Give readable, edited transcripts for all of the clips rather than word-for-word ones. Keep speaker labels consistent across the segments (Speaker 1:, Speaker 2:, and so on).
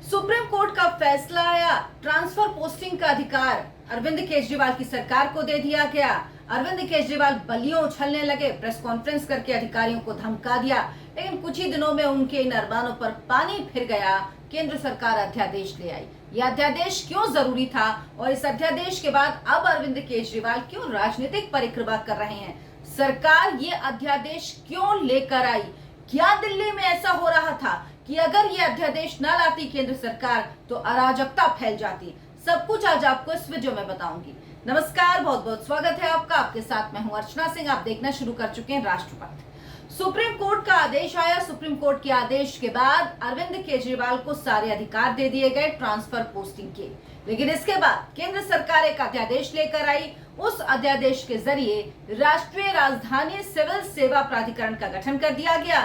Speaker 1: Supreme court का फैसला आया। ट्रांसफर पोस्टिंग का अधिकार अरविंद केजरीवाल की सरकार को दे दिया गया। अरविंद केजरीवाल बलियों उछलने लगे, प्रेस कॉन्फ्रेंस करके अधिकारियों को धमका दिया। लेकिन कुछ ही दिनों में उनके इन अरमानों पर पानी फिर गया। केंद्र सरकार अध्यादेश ले आई। यह अध्यादेश क्यों जरूरी था और इस अध्यादेश के बाद अब अरविंद केजरीवाल क्यों राजनीतिक परिक्रमा कर रहे हैं? सरकार ये अध्यादेश क्यों लेकर आई? क्या दिल्ली में ऐसा हो रहा था कि अगर ये अध्यादेश न लाती केंद्र सरकार तो अराजकता फैल जाती? सब कुछ आज आपको इस वीडियो में बताऊंगी। नमस्कार, बहुत बहुत स्वागत है आपका। आपके साथ मैं हूं अर्चना सिंह। आप देखना शुरू कर चुके हैं राष्ट्रपति। सुप्रीम कोर्ट का आदेश आया। सुप्रीम कोर्ट के आदेश के बाद अरविंद केजरीवाल को सारे अधिकार दे दिए गए ट्रांसफर पोस्टिंग के। लेकिन इसके बाद केंद्र सरकार एक अध्यादेश लेकर आई। उस अध्यादेश के जरिए राष्ट्रीय राजधानी सिविल सेवा प्राधिकरण का गठन कर दिया गया।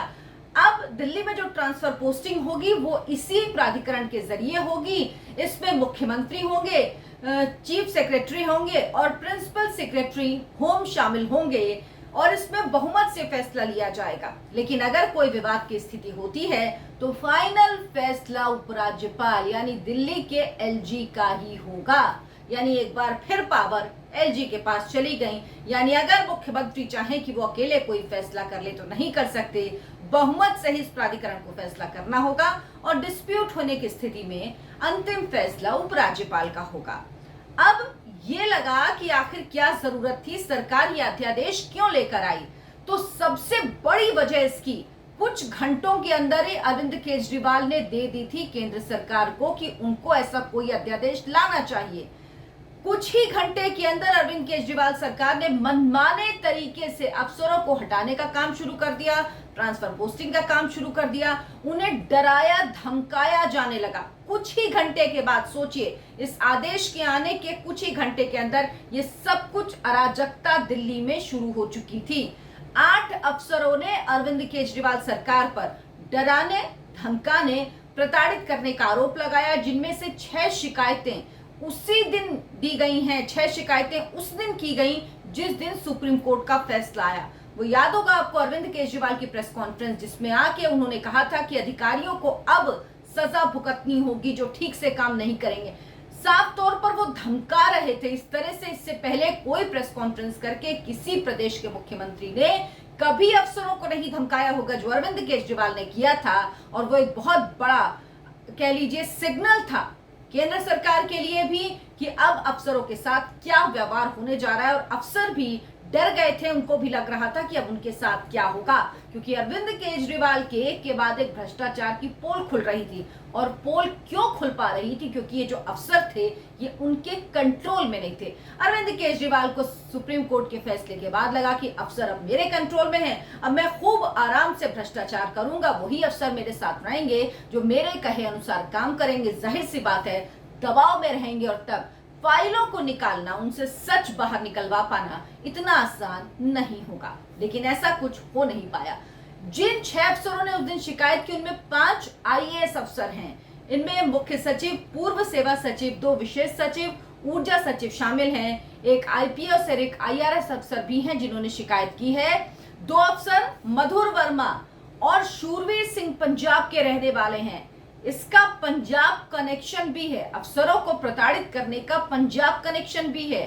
Speaker 1: अब दिल्ली में जो ट्रांसफर पोस्टिंग होगी वो इसी प्राधिकरण के जरिए होगी। इसमें मुख्यमंत्री होंगे, चीफ सेक्रेटरी होंगे और प्रिंसिपल सेक्रेटरी होम शामिल होंगे और इसमें बहुमत से फैसला लिया जाएगा। लेकिन अगर कोई विवाद की स्थिति होती है तो फाइनल फैसला उपराज्यपाल यानी दिल्ली के एलजी का ही होगा। यानी एक बार फिर पावर एलजी के पास चली गई। यानी अगर मुख्यमंत्री चाहे कि वो अकेले कोई फैसला कर ले तो नहीं कर सकते, बहुमत से ही इस प्राधिकरण को फैसला करना होगा और डिस्प्यूट होने की स्थिति में अंतिम फैसला उपराज्यपाल का होगा। अब ये लगा कि आखिर क्या जरूरत थी, सरकार ये अध्यादेश क्यों लेकर आई? तो सबसे बड़ी वजह इसकी कुछ घंटों के अंदर ही अरविंद केजरीवाल ने दे दी थी केंद्र सरकार को कि उनको ऐसा कोई अध्यादेश लाना चाहिए। कुछ ही घंटे के अंदर अरविंद केजरीवाल सरकार ने मनमाने तरीके से अफसरों को हटाने का काम शुरू कर दिया, ट्रांसफर पोस्टिंग का काम शुरू कर दिया, उन्हें डराया धमकाया जाने लगा। कुछ ही घंटे के बाद सोचिए, इस आदेश के आने के कुछ ही घंटे के अंदर ये सब कुछ अराजकता दिल्ली में शुरू हो चुकी थी। 8 अफसरों ने अरविंद केजरीवाल सरकार पर डराने, धमकाने, प्रताड़ित करने का आरोप लगाया, जिनमें से 6 शिकायतें उसी दिन दी गई हैं। 6 शिकायतें उस दिन की गई जिस दिन सुप्रीम कोर्ट का फैसला आया। वो याद होगा आपको अरविंद केजरीवाल की प्रेस कॉन्फ्रेंस, जिसमें आके उन्होंने कहा था कि अधिकारियों को अब सजा भुगतनी होगी जो ठीक से काम नहीं करेंगे। साफ तौर पर वो धमका रहे थे। इस तरह से इससे पहले कोई प्रेस कॉन्फ्रेंस करके किसी प्रदेश के मुख्यमंत्री ने कभी अफसरों को नहीं धमकाया होगा जो अरविंद केजरीवाल ने किया था। और वो एक बहुत बड़ा, कह लीजिए, सिग्नल था केंद्र सरकार के लिए भी कि अब अफसरों के साथ क्या व्यवहार होने जा रहा है। और अफसर भी डर गए थे, उनको भी लग रहा था कि अब उनके साथ क्या होगा, क्योंकि अरविंद केजरीवाल के एक के बाद एक भ्रष्टाचार की पोल खुल रही थी। और पोल क्यों खुल पा रही थी? क्योंकि ये जो अफसर थे ये उनके कंट्रोल में नहीं थे। अरविंद केजरीवाल को सुप्रीम कोर्ट के फैसले के बाद लगा कि अफसर अब मेरे कंट्रोल में हैं, अब मैं खूब आराम से भ्रष्टाचार करूंगा, वही अफसर मेरे साथ रहेंगे जो मेरे कहे अनुसार काम करेंगे। जाहिर सी बात है दबाव में रहेंगे और तब फाइलों को निकालना, उनसे सच बाहर निकलवा पाना इतना आसान नहीं होगा। लेकिन ऐसा कुछ हो नहीं पाया। जिन 6 अफसरों ने उस दिन शिकायत की उनमें 5 आईएएस अफसर हैं। इनमें मुख्य सचिव, पूर्व सेवा सचिव, 2 विशेष सचिव, ऊर्जा सचिव शामिल हैं। एक आईपीएस और एक आईआरएस अफसर भी हैं जिन्होंने शिकायत की है। 2 अफसर मधुर वर्मा और शूरवीर सिंह पंजाब के रहने वाले हैं। इसका पंजाब कनेक्शन भी है, अफसरों को प्रताड़ित करने का पंजाब कनेक्शन भी है।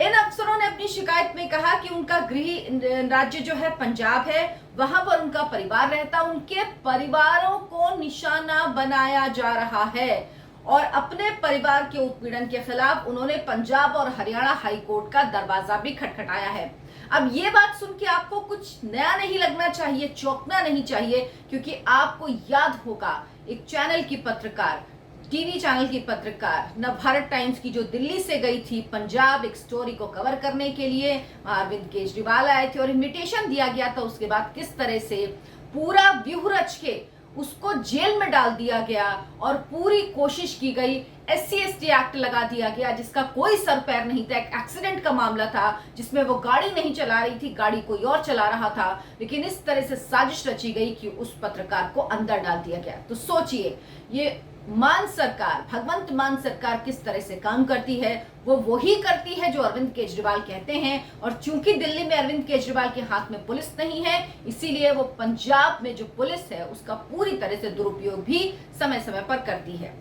Speaker 1: इन अफसरों ने अपनी शिकायत में कहा कि उनका गृह राज्य जो है पंजाब है, वहां पर उनका परिवार रहता, उनके परिवारों को निशाना बनाया जा रहा है और अपने परिवार के उत्पीड़न के खिलाफ उन्होंने पंजाब और हरियाणा हाई कोर्ट का दरवाजा भी खटखटाया है। अब ये बात सुन के आपको कुछ नया नहीं लगना चाहिए, चौंकना नहीं चाहिए, क्योंकि आपको याद होगा एक चैनल की पत्रकार, टीवी चैनल की पत्रकार नवभारत टाइम्स की, जो दिल्ली से गई थी पंजाब एक स्टोरी को कवर करने के लिए। अरविंद केजरीवाल आए थे और इन्विटेशन दिया गया था। उसके बाद किस तरह से पूरा व्यूह रच के उसको जेल में डाल दिया गया और पूरी कोशिश की गई, SC/ST एक्ट लगा दिया गया जिसका कोई सर पैर नहीं था। एक एक्सीडेंट का मामला था जिसमें वो गाड़ी नहीं चला रही थी, गाड़ी कोई और चला रहा था। लेकिन इस तरह से साजिश रची गई कि उस पत्रकार को अंदर डाल दिया गया। तो सोचिए, ये मान सरकार, भगवंत मान सरकार किस तरह से काम करती है, वो वही करती है जो अरविंद केजरीवाल कहते हैं। और चूंकि दिल्ली में अरविंद केजरीवाल के हाथ में पुलिस नहीं है, इसीलिए वो पंजाब में जो पुलिस है उसका पूरी तरह से दुरुपयोग भी समय समय पर करती है।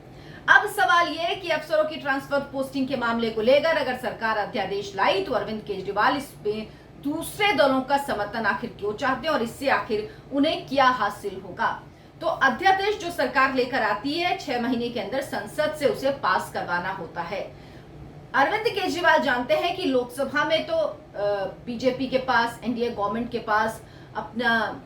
Speaker 1: अब सवाल यह है कि अफसरों की ट्रांसफर पोस्टिंग के मामले को लेकर अगर सरकार अध्यादेश लाई तो अरविंद केजरीवाल इसमें दूसरे दलों का समर्थन आखिर क्यों चाहते हैं और इससे आखिर उन्हें क्या हासिल होगा। तो अध्यादेश जो सरकार लेकर आती है 6 महीने के अंदर संसद से उसे पास करवाना होता है। अरविंद केजरीवाल जानते हैं कि लोकसभा में तो बीजेपी के पास, एनडीए गवर्नमेंट के पास अपना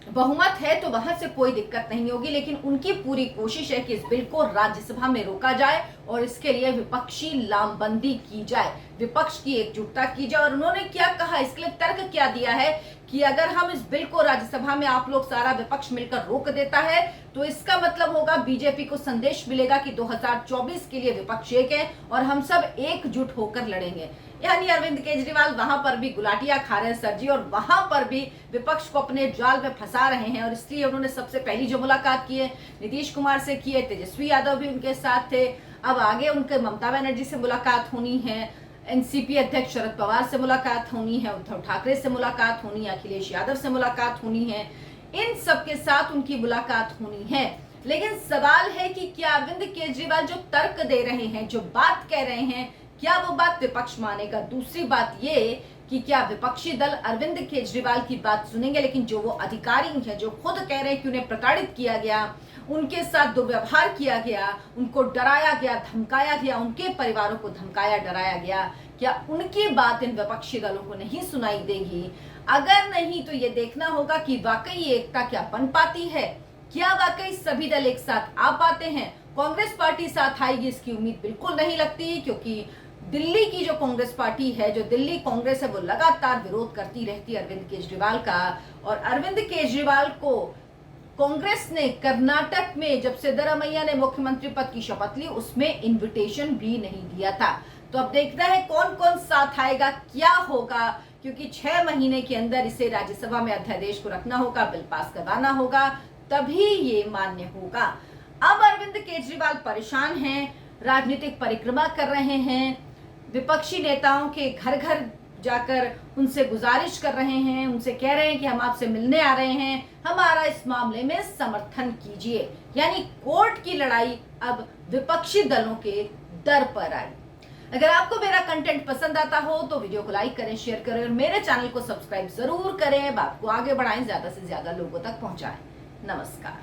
Speaker 1: बहुमत है, तो वहां से कोई दिक्कत नहीं होगी, लेकिन उनकी पूरी कोशिश है कि इस बिल को राज्यसभा में रोका जाए और इसके लिए विपक्षी लामबंदी की जाए, विपक्ष की एकजुटता की जाए। और उन्होंने क्या कहा, इसके लिए तर्क क्या दिया है कि अगर हम इस बिल को राज्यसभा में आप लोग सारा विपक्ष मिलकर रोक देता है तो इसका मतलब होगा बीजेपी को संदेश मिलेगा कि 2024 के लिए विपक्ष एक है और हम सब एकजुट होकर लड़ेंगे। यानी अरविंद केजरीवाल वहां पर भी गुलाटियां खा रहे हैं सर जी, और वहां पर भी विपक्ष को अपने जाल में फंसा रहे हैं। और इसलिए उन्होंने सबसे पहली जो मुलाकात की है नीतीश कुमार से की है, तेजस्वी यादव भी उनके साथ थे, अब आगे उनके ममता बनर्जी से मुलाकात होनी है, एनसीपी अध्यक्ष शरद पवार से मुलाकात होनी है, उद्धव ठाकरे से मुलाकात होनी है, अखिलेश यादव से मुलाकात होनी है, इन सबके साथ उनकी मुलाकात होनी है। लेकिन सवाल है कि क्या अरविंद केजरीवाल जो तर्क दे रहे हैं, जो बात कह रहे हैं, क्या वो बात विपक्ष मानेगा। दूसरी बात ये कि क्या विपक्षी दल अरविंद केजरीवाल की बात सुनेंगे। लेकिन जो वो अधिकारी हैं जो खुद कह रहे हैं कि उन्हें प्रताड़ित किया गया, उनके साथ दुर्व्यवहार किया गया, उनको डराया गया, धमकाया गया, उनके परिवारों को धमकाया डराया गया, क्या उनकी बात इन विपक्षी दलों को नहीं सुनाई देगी। अगर नहीं तो ये देखना होगा कि वाकई एकता क्या बन पाती है, क्या वाकई सभी दल एक साथ आ पाते हैं। कांग्रेस पार्टी साथ आएगी इसकी उम्मीद बिल्कुल नहीं लगती, क्योंकि दिल्ली की जो कांग्रेस पार्टी है, जो दिल्ली कांग्रेस है, वो लगातार विरोध करती रहती है अरविंद केजरीवाल का। और अरविंद केजरीवाल को कांग्रेस ने कर्नाटक में जब सिद्धरामैया ने मुख्यमंत्री पद की शपथ ली उसमें इनविटेशन भी नहीं दिया था। तो अब देखना है कौन कौन साथ आएगा, क्या होगा, क्योंकि 6 महीने के अंदर इसे राज्यसभा में अध्यादेश को रखना होगा, बिल पास करवाना होगा, तभी ये मान्य होगा। अब अरविंद केजरीवाल परेशान हैं, राजनीतिक परिक्रमा कर रहे हैं, विपक्षी नेताओं के घर घर जाकर उनसे गुजारिश कर रहे हैं, उनसे कह रहे हैं कि हम आपसे मिलने आ रहे हैं, हमारा इस मामले में समर्थन कीजिए। यानी कोर्ट की लड़ाई अब विपक्षी दलों के दर पर आई। अगर आपको मेरा कंटेंट पसंद आता हो तो वीडियो को लाइक करें, शेयर करें और मेरे चैनल को सब्सक्राइब जरूर करें। बात को आगे बढ़ाएं, ज्यादा से ज्यादा लोगों तक पहुंचाएं। नमस्कार।